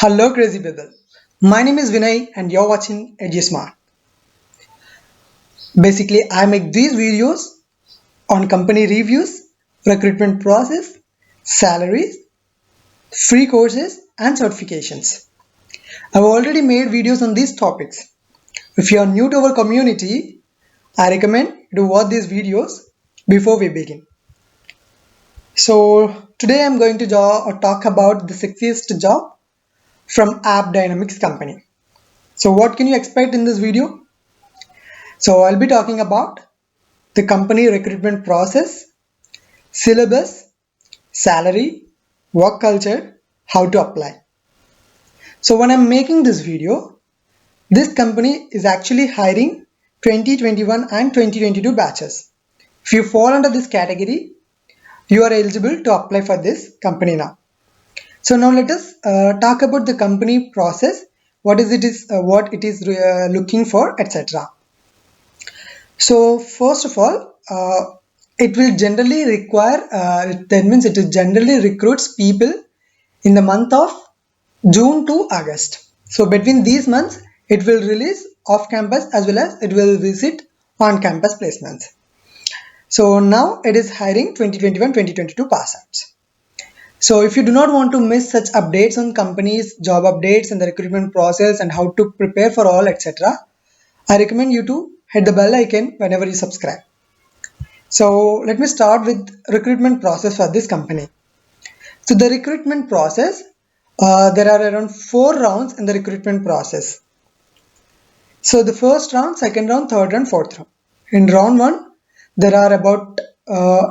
Hello, crazy people. My name is Vinay, and you're watching EduSmart. Basically, I make these videos on company reviews, recruitment process, salaries, free courses, and certifications. I've already made videos on these topics. If you are new to our community, I recommend you to watch these videos before we begin. So, today I'm going to talk about the sexiest job from App Dynamics company. So, what can you expect in this video? So I'll be talking about the company recruitment process, syllabus, salary, work culture, how to apply. So when I'm making this video, this company is actually hiring 2021 and 2022 batches. If you fall under this category, you are eligible to apply for this company now. So now let us talk about the company process, what it is looking for, etc. So first of all, it will generally require, that means it generally recruits people in the month of June to August. So between these months, it will release off campus as well as it will visit on campus placements. So now it is hiring 2021-2022 pass outs. So if you do not want to miss such updates on companies, job updates and the recruitment process and how to prepare for all, etc., I recommend you to hit the bell icon whenever you subscribe. So let me start with recruitment process for this company. So the recruitment process, there are around 4 rounds in the recruitment process. So the first round, second round, third round, fourth round. In round one, there are about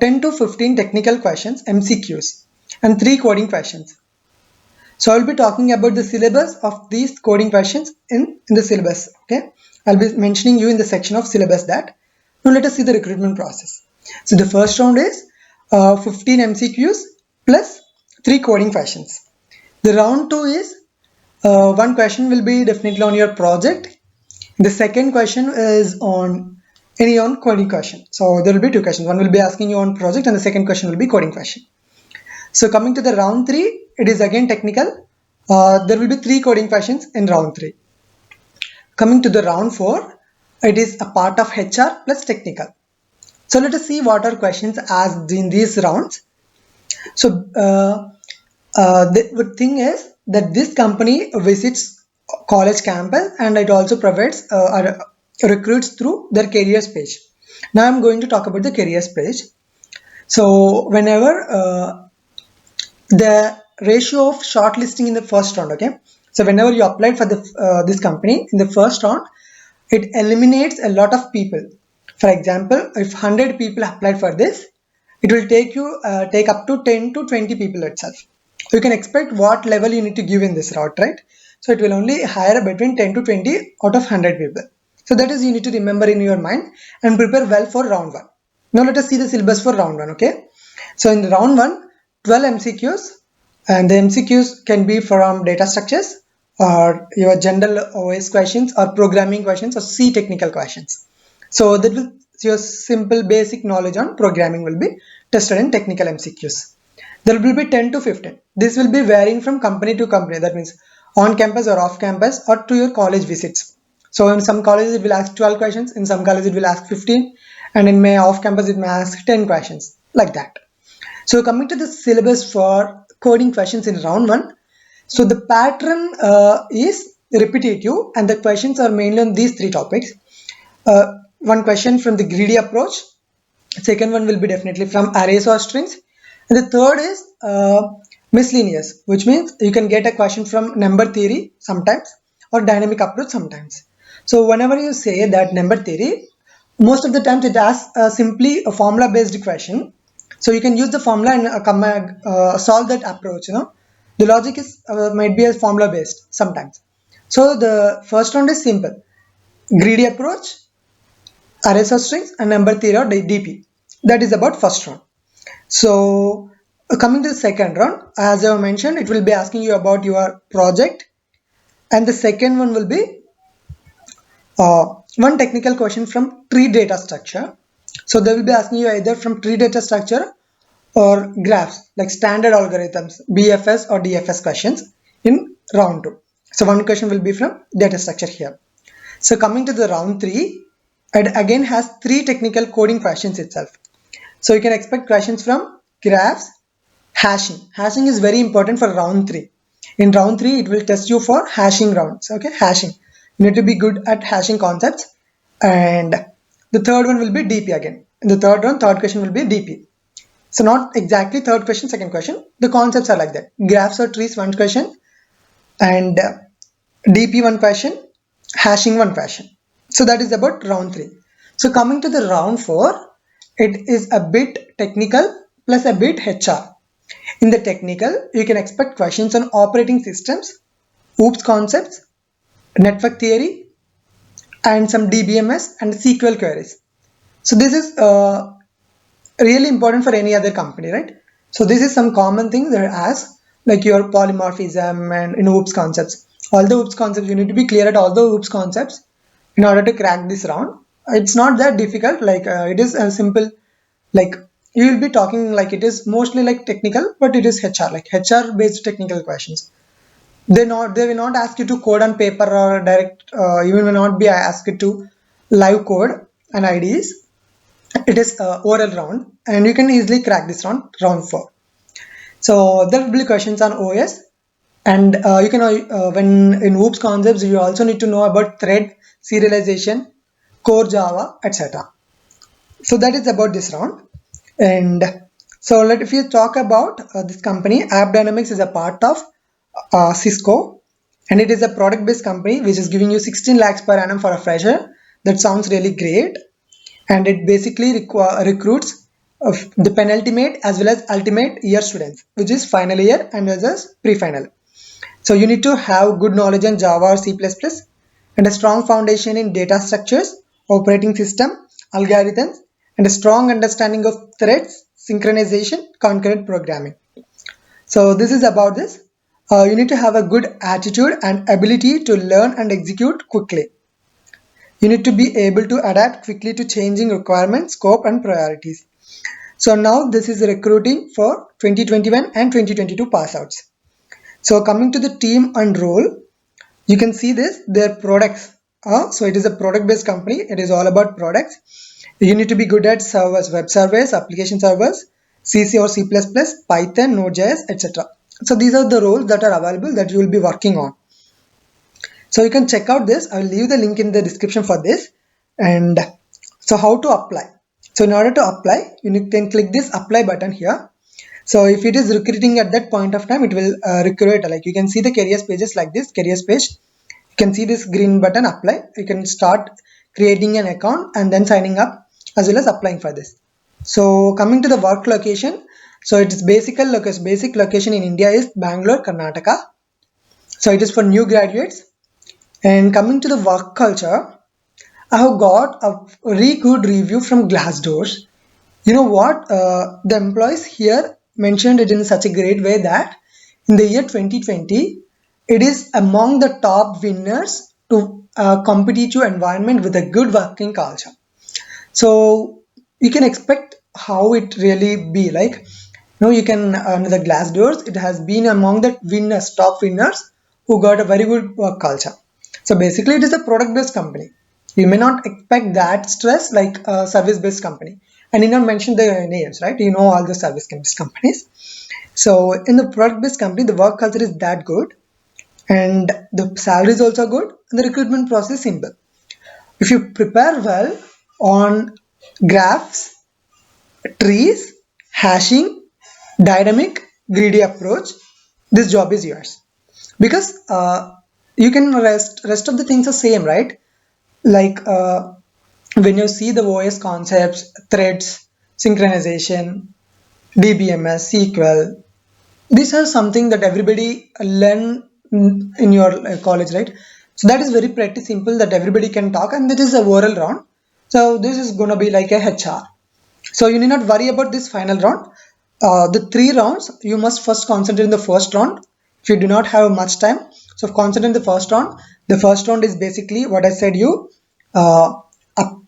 10 to 15 technical questions, MCQs, and 3 coding questions. So I'll be talking about the syllabus of these coding questions in the syllabus. Okay, I'll be mentioning you in the section of syllabus that. Now let us see the recruitment process. So the first round is 15 MCQs plus 3 coding questions. The round 2 is one question will be definitely on your project. The second question is on coding question. So there will be 2 questions. One will be asking you on project and the second question will be coding question. So coming to the round 3, it is again technical. There will be 3 coding questions in round 3. Coming to the round 4, it is a part of HR plus technical. So let us see what are questions asked in these rounds. So the thing is that this company visits college campus and it also provides recruits through their careers page. Now I'm going to talk about the careers page. So whenever the ratio of shortlisting in the first round, okay, so whenever you applied for this company in the first round, it eliminates a lot of people. For example, if 100 people applied for this, it will take up to 10 to 20 people itself. You can expect what level you need to give in this route, right? So it will only hire between 10 to 20 out of 100 people. So that is you need to remember in your mind and prepare well for round 1. Now let us see the syllabus for round 1, okay? So in round 1, 12 MCQs, and the MCQs can be from data structures or your general OS questions or programming questions or C technical questions. So that will your simple basic knowledge on programming will be tested in technical MCQs. There will be 10 to 15. This will be varying from company to company. That means on campus or off campus or to your college visits. So in some colleges it will ask 12 questions, in some colleges it will ask 15, and in my off campus it may ask 10 questions, like that. So coming to the syllabus for coding questions in round 1, so the pattern is repetitive and the questions are mainly on these 3 topics. One question from the greedy approach, second one will be definitely from arrays or strings, and the third is miscellaneous, which means you can get a question from number theory sometimes or dynamic approach sometimes. So whenever you say that number theory, most of the times it asks simply a formula based question. So you can use the formula and solve that approach. The logic is might be a formula based sometimes. So the first round is simple: greedy approach, arrays of strings, and number theory or DP. That is about first round. So coming to the second round, as I mentioned, it will be asking you about your project, and the second one will be one technical question from tree data structure. So they will be asking you either from tree data structure or graphs like standard algorithms, BFS or DFS questions in round 2. So one question will be from data structure here. So coming to the round 3, it again has 3 technical coding questions itself. So you can expect questions from graphs, hashing. Hashing is very important for round 3. In round 3, it will test you for hashing rounds. Okay, hashing. You need to be good at hashing concepts. And the third one will be DP again. In the third round, third question will be DP. So not exactly third question, second question. The concepts are like that. Graphs or trees, one question. And DP, one question. Hashing, one question. So that is about round 3. So coming to the round 4, it is a bit technical plus a bit HR. In the technical, you can expect questions on operating systems, OOPS concepts, network theory, and some DBMS and SQL queries. So this is really important for any other company, right? So this is some common things that as like your polymorphism and in OOPS concepts. All the OOPS concepts, you need to be clear at all the OOPS concepts in order to crack this round. It's not that difficult, like it is a simple, like you will be talking like it is mostly like technical, but it is HR, like HR based technical questions. They will not ask you to code on paper or direct, you will not be asked to live code and IDs. It is oral round and you can easily crack this round 4. So there will be questions on OS and you can when in OOPS concepts you also need to know about thread serialization, core Java, etc. So that is about this round. And so if you talk about this company, AppDynamics is a part of Cisco, and it is a product based company which is giving you 16 lakhs per annum for a fresher. That sounds really great. And it basically recruits the penultimate as well as ultimate year students, which is final year and as well as pre-final. So you need to have good knowledge in Java or C++ and a strong foundation in data structures, operating system, algorithms, and a strong understanding of threads, synchronization, concurrent programming. So this is about this. You need to have a good attitude and ability to learn and execute quickly. You need to be able to adapt quickly to changing requirements, scope, and priorities. So now this is recruiting for 2021 and 2022 pass outs. So coming to the team and role, you can see this, their products. So it is a product based company. It is all about products. You need to be good at servers, web servers, application servers, CC or C++, Python, Node.js, etc. So these are the roles that are available that you will be working on. So you can check out this. I will leave the link in the description for this. And so how to apply? So in order to apply, you can click this apply button here. So if it is recruiting at that point of time, it will recruit. Like you can see the careers pages like this, careers page. You can see this green button apply. You can start creating an account and then signing up as well as applying for this. So coming to the work location. So its basic location in India is Bangalore, Karnataka. So it is for new graduates. And coming to the work culture, I have got a very good review from Glassdoor. You know what? The employees here mentioned it in such a great way that in the year 2020, it is among the top winners to a competitive environment with a good working culture. So you can expect how it really be like. You can the Glassdoors. It has been among the winners, top winners who got a very good work culture. So basically, it is a product-based company. You may not expect that stress like a service-based company. And you not mention the names, right? You know all the service-based companies. So in the product-based company, the work culture is that good, and the salary is also good, and the recruitment process is simple. If you prepare well on graphs, trees, hashing, dynamic, greedy approach, this job is yours. Because you can rest of the things are same, right? Like when you see the OS concepts, threads, synchronization, DBMS, SQL, these are something that everybody learn in your college, right? So that is very pretty simple that everybody can talk, and this is a oral round. So this is gonna be like a HR. So you need not worry about this final round. The 3 rounds, you must first concentrate in the first round. If you do not have much time, so concentrate in the first round. The first round is basically what I said you,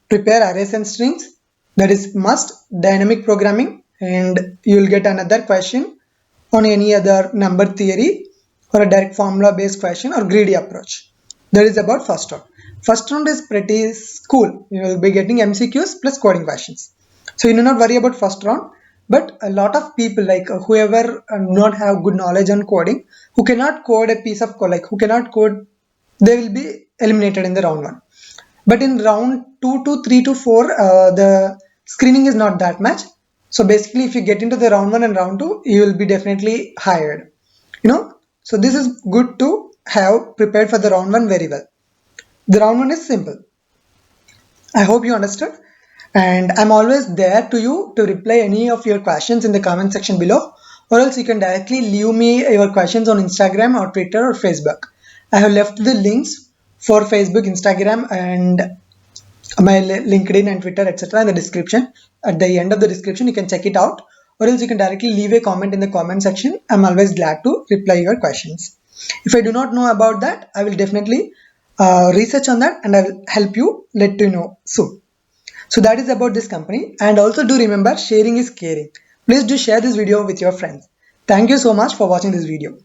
prepare arrays and strings. That is must, dynamic programming, and you will get another question on any other number theory or a direct formula based question or greedy approach. That is about first round. First round is pretty cool. You will be getting MCQs plus coding questions. So you do not worry about first round. But a lot of people, like whoever not have good knowledge on coding, who cannot code a piece of code, like who cannot code, they will be eliminated in the round one. But in round 2 to 3 to 4, the screening is not that much. So basically, if you get into the round 1 and round 2, you will be definitely hired. So this is good to have prepared for the round 1 very well. The round 1 is simple. I hope you understood, and I'm always there to you to reply any of your questions in the comment section below, or else you can directly leave me your questions on Instagram or Twitter or Facebook. I have left the links for Facebook, Instagram, and my LinkedIn and Twitter, etc. in the description. At the end of the description, you can check it out, or else you can directly leave a comment in the comment section. I'm always glad to reply your questions. If I do not know about that, I will definitely research on that and I will help you let you know soon. So that is about this company. And also do remember, sharing is caring. Please do share this video with your friends. Thank you so much for watching this video.